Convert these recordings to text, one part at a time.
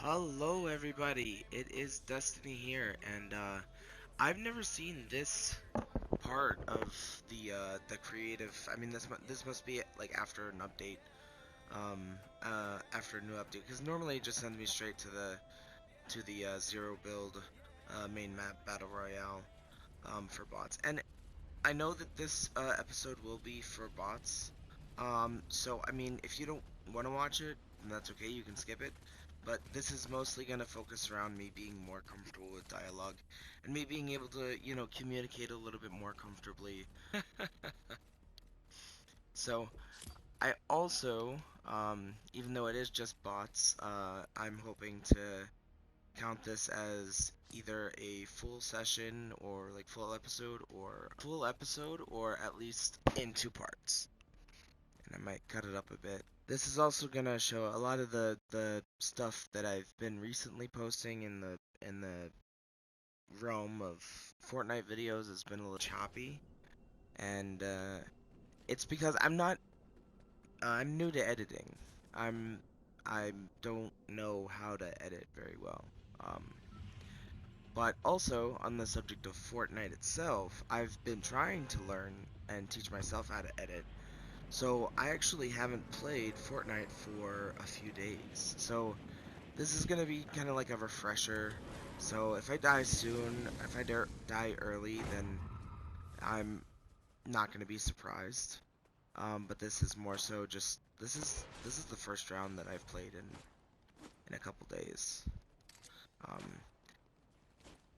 Hello everybody, it is Destiny here, and I've never seen this part of the creative. I mean, this must be like after an update, after a new update, because normally it just sends me straight to the zero build main map battle royale for bots, and I know that this episode will be for bots. So I mean, if you don't want to watch it, then that's okay. You can skip it. But this is mostly going to focus around me being more comfortable with dialogue and me being able to, communicate a little bit more comfortably. So I also, even though it is just bots, I'm hoping to count this as either a full session or like full episode or at least in two parts. And I might cut it up a bit. This is also gonna show a lot of the stuff that I've been recently posting in the realm of Fortnite videos has been a little choppy, and it's because I'm new to editing. I'm I don't know how to edit very well. Um, but also on the subject of Fortnite itself, I've been trying to learn and teach myself how to edit. So I actually haven't played Fortnite for a few days. So this is gonna be kind of like a refresher. So if I die soon, if I die early, then I'm not gonna be surprised. But this is more so just this is the first round that I've played in a couple days. Um,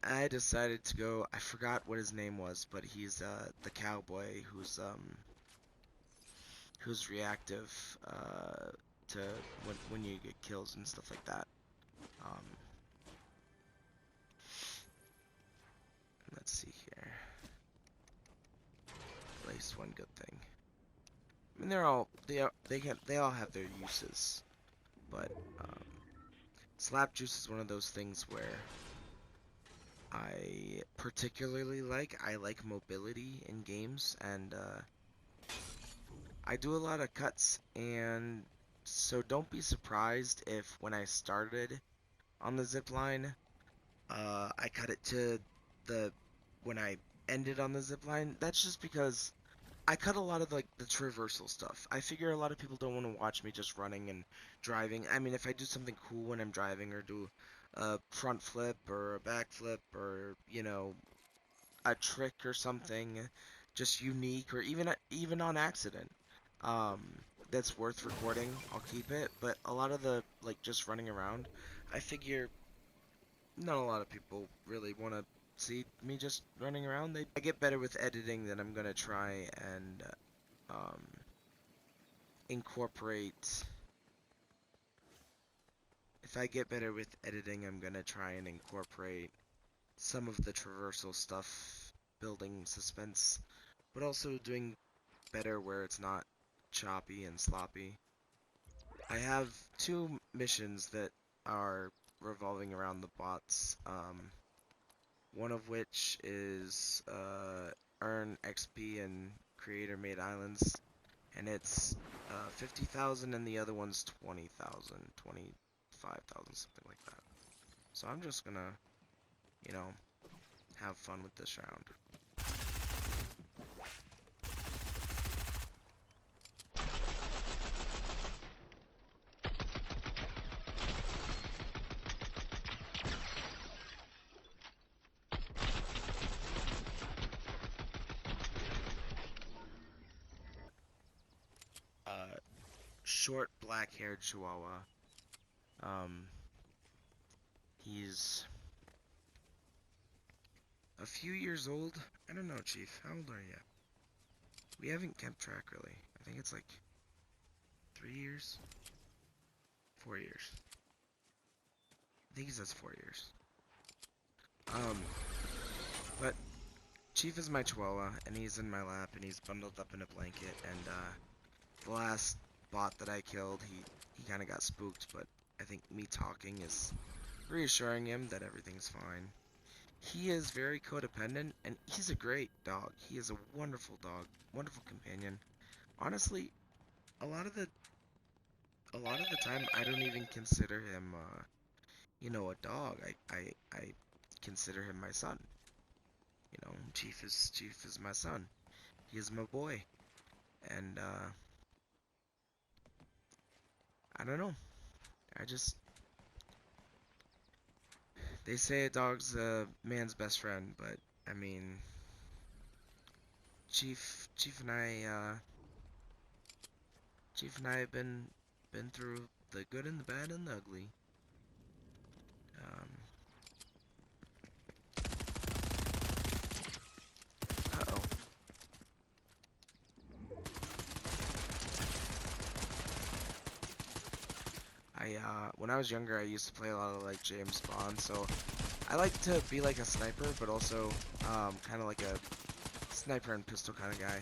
I decided to go. I forgot what his name was, but he's the cowboy who's reactive to when you get kills and stuff like that. Um, let's see here. At least one good thing. I mean, they all have their uses, but slap juice is one of those things where I particularly like. I like mobility in games, and I do a lot of cuts, and so don't be surprised if when I started on the zip line, I cut it to the when I ended on the zip line. That's just because I cut a lot of like the traversal stuff. I figure a lot of people don't want to watch me just running and driving. I mean, if I do something cool when I'm driving or do a front flip or a back flip or, a trick or something just unique or even on accident, um, that's worth recording, I'll keep it. But a lot of the like just running around, I figure not a lot of people really want to see me just running around. I get better with editing than I'm gonna try and um, incorporate. If I get better with editing, I'm gonna try and incorporate some of the traversal stuff, building suspense, but also doing better where it's not choppy and sloppy. I have two missions that are revolving around the bots. One of which is earn XP in creator-made islands, and it's 50,000, and the other one's 20,000, 25,000, something like that. So I'm just gonna, you know, have fun with this round. Uh, Short black-haired Chihuahua. Um, he's a few years old. I don't know, Chief. How old are you? We haven't kept track really. I think it's like 3 years, 4 years. I think he says 4 years. Um, but Chief is my Chihuahua, and he's in my lap, and he's bundled up in a blanket. And the last bot that I killed, he kind of got spooked, but I think me talking is reassuring him that everything's fine. He is very codependent, and he's a great dog. He is a wonderful dog, wonderful companion. Honestly, a lot of the a lot of the time, I don't even consider him a dog. I consider him my son. Chief is my son. He is my boy. And I don't know. I just They say a dog's a man's best friend, but I mean, Chief and I have been through the good and the bad and the ugly. Um, uh-oh. When I was younger, I used to play a lot of like James Bond, so I like to be like a sniper, but also kind of like a sniper and pistol kind of guy.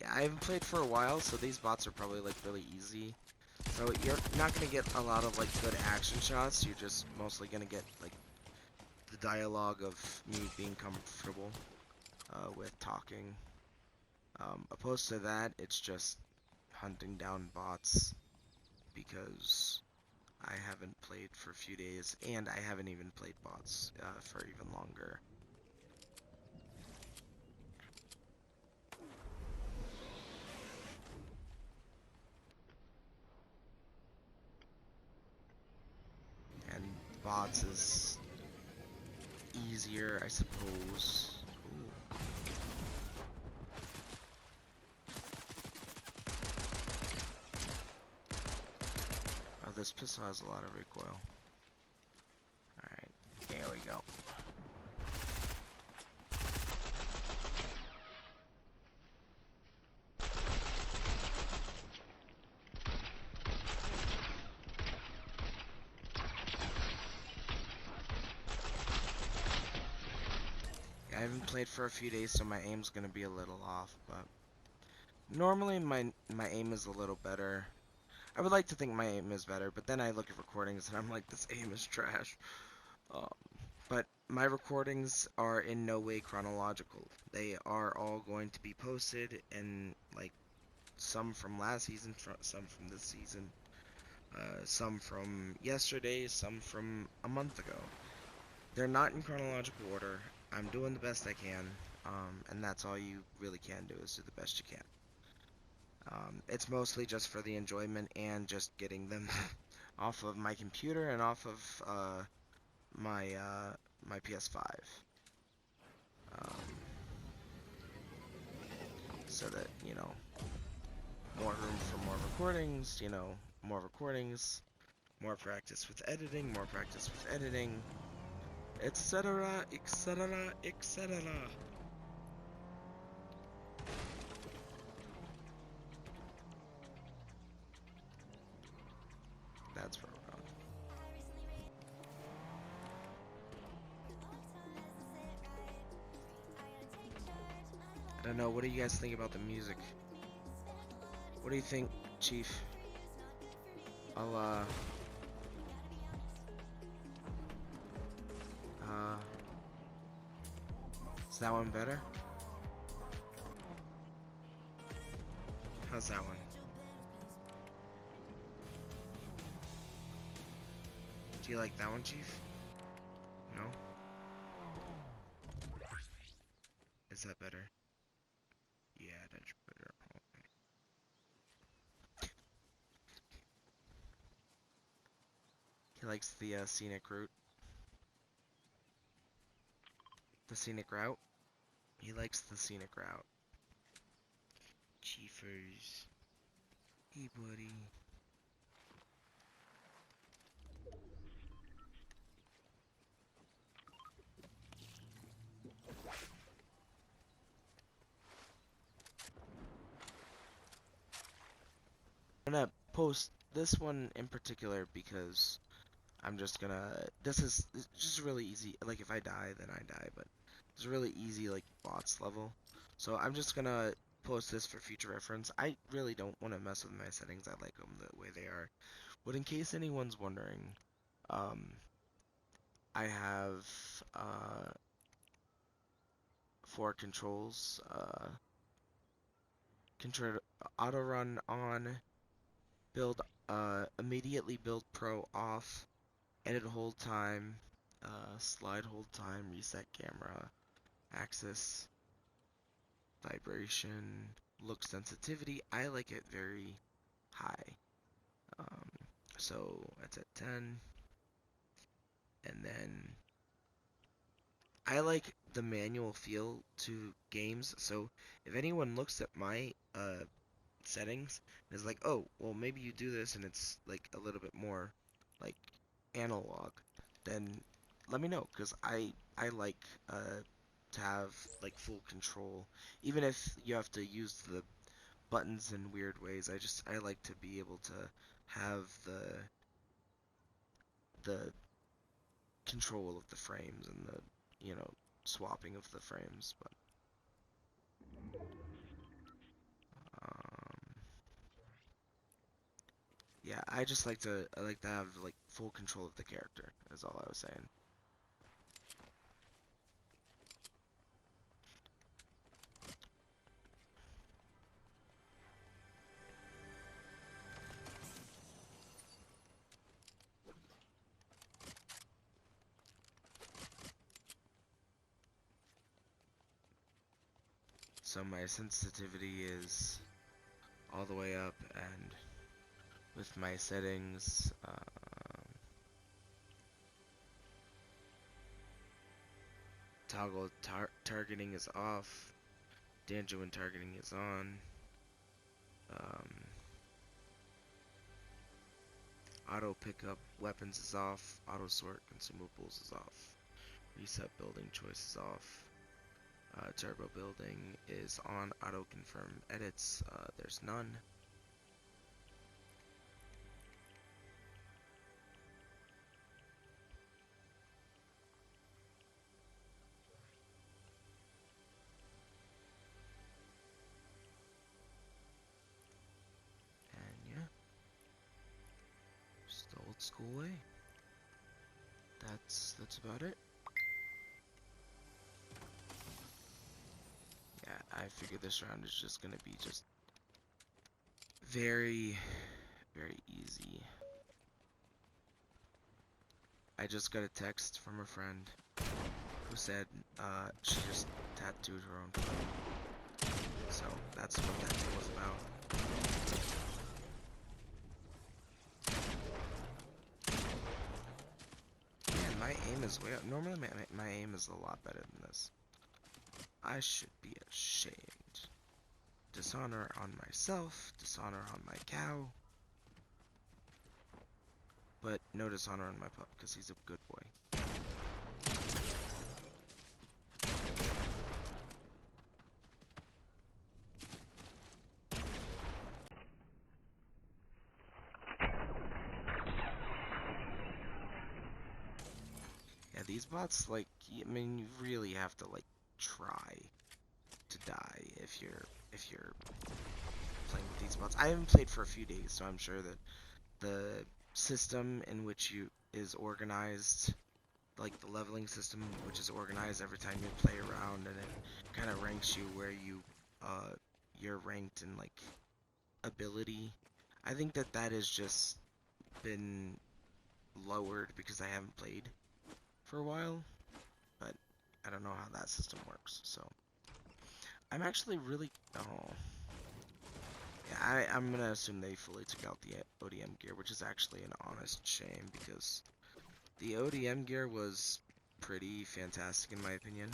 Yeah, I haven't played for a while, so these bots are probably like really easy. So you're not gonna get a lot of like good action shots. You're just mostly gonna get like the dialogue of me being comfortable with talking. Opposed to that, it's just hunting down bots because I haven't played for a few days, and I haven't even played bots for even longer. And bots is easier, I suppose. Ooh. Oh, this pistol has a lot of recoil. Alright, there we go. Yeah, I haven't played for a few days, so my aim's gonna be a little off, but normally my aim is a little better. I would like to think my aim is better, but then I look at recordings and I'm like, this aim is trash. Um, but my recordings are in no way chronological. They are all going to be posted, and like some from last season, some from this season, some from yesterday, some from a month ago. They're not in chronological order. I'm doing the best I can, and that's all you really can do is do the best you can. It's mostly just for the enjoyment and just getting them off of my computer and off of my PS5, um, so that more room for more recordings. More recordings, more practice with editing, more practice with editing, etc., etc., etc. That's where we're going. I don't know. What do you guys think about the music? What do you think, Chief? I'll uh, is that one better? How's that one? Do you like that one, Chief? No? Is that better? Yeah, that's better. He likes the scenic route. The scenic route? He likes the scenic route. Chiefers. Hey, buddy. I'm gonna post this one in particular because I'm just gonna. It's just really easy. Like if I die, then I die. But it's really easy, like bots level. So I'm just gonna post this for future reference. I really don't want to mess with my settings. I like them the way they are. But in case anyone's wondering, um, I have four controls. Control auto run on, build immediately build pro off, edit hold time, slide hold time, reset camera, axis, vibration, look sensitivity. I like it very high. Um, so that's at 10. And then I like the manual feel to games. So if anyone looks at my settings and is like, oh, well, maybe you do this and it's like a little bit more like analog, then let me know, because I like to have like full control, even if you have to use the buttons in weird ways. I like to be able to have the control of the frames and the swapping of the frames. But um, yeah, I like to have like full control of the character. Is all I was saying. So my sensitivity is all the way up, and with my settings, toggle targeting is off, Danjo and targeting is on, um, auto pickup weapons is off, auto sort consumables is off, reset building choice is off, turbo building is on, auto confirm edits, there's none. And yeah, just the old school way. That's about it. Yeah, I figured this round is just gonna be just very, very easy. I just got a text from a friend who said she just tattooed her own foot. So that's what that was about. Man, my aim is way up. Normally my aim is a lot better than this. I should be ashamed. Dishonor on myself, dishonor on my cow. But no dishonor on my pup, because he's a good boy. Yeah, these bots, like, I mean, you really have to, like, try to die if you're playing with these bots. I haven't played for a few days, so I'm sure that the system in which you is organized, like the leveling system, which is organized every time you play around, and it kind of ranks you where you're ranked in like ability. I think that has just been lowered because I haven't played for a while, but I don't know how that system works. So I'm actually really yeah, I'm gonna assume they fully took out the ODM gear, which is actually an honest shame because the ODM gear was pretty fantastic in my opinion.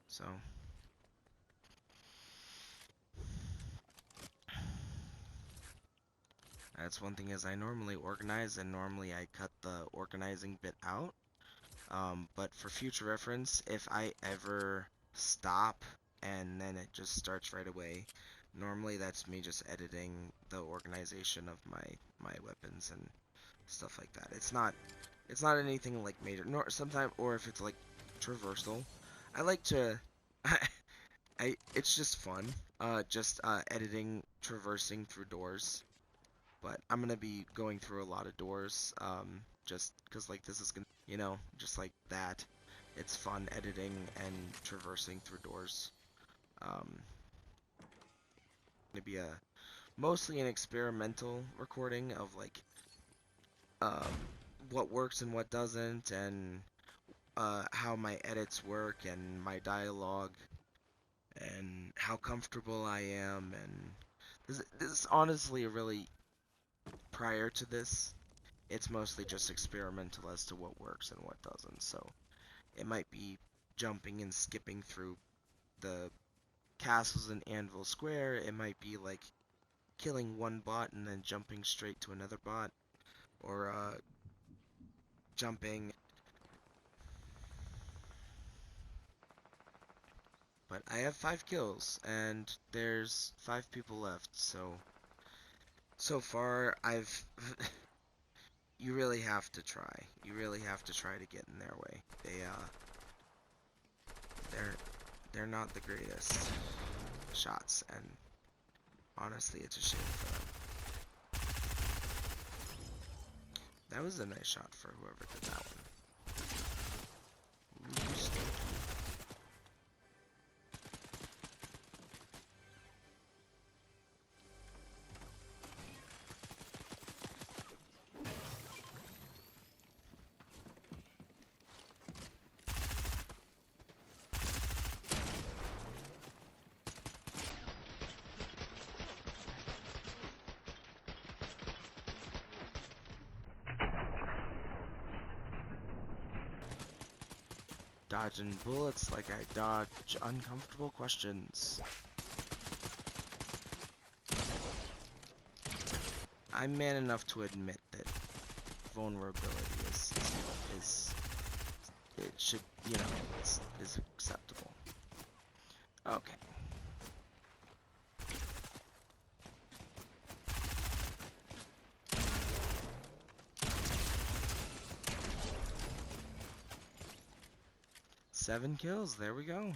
So that's one thing, is I normally organize, and normally I cut the organizing bit out. But for future reference, if I ever stop and then it just starts right away, normally that's me just editing the organization of my weapons and stuff like that. It's not anything like major. Nor sometimes, or if it's like traversal, I like to. It's just fun. Just editing traversing through doors. but I'm gonna be going through a lot of doors, just because like this is gonna, just like that. It's fun editing and traversing through doors. Gonna be a mostly an experimental recording of like um, what works and what doesn't, and how my edits work and my dialogue and how comfortable I am. And this is honestly really, prior to this, it's mostly just experimental as to what works and what doesn't. So it might be jumping and skipping through the castles in Anvil Square. It might be like killing one bot and then jumping straight to another bot, or jumping. But I have 5 kills, and there's 5 people left, so far I've you really have to try. You really have to try to get in their way. They're they're not the greatest shots, and honestly it's a shame for them. That was a nice shot for whoever did that one. Ooh, stinky. Dodging bullets like I dodge uncomfortable questions. I'm man enough to admit that vulnerability is it should, is acceptable. Okay. Seven kills, there we go.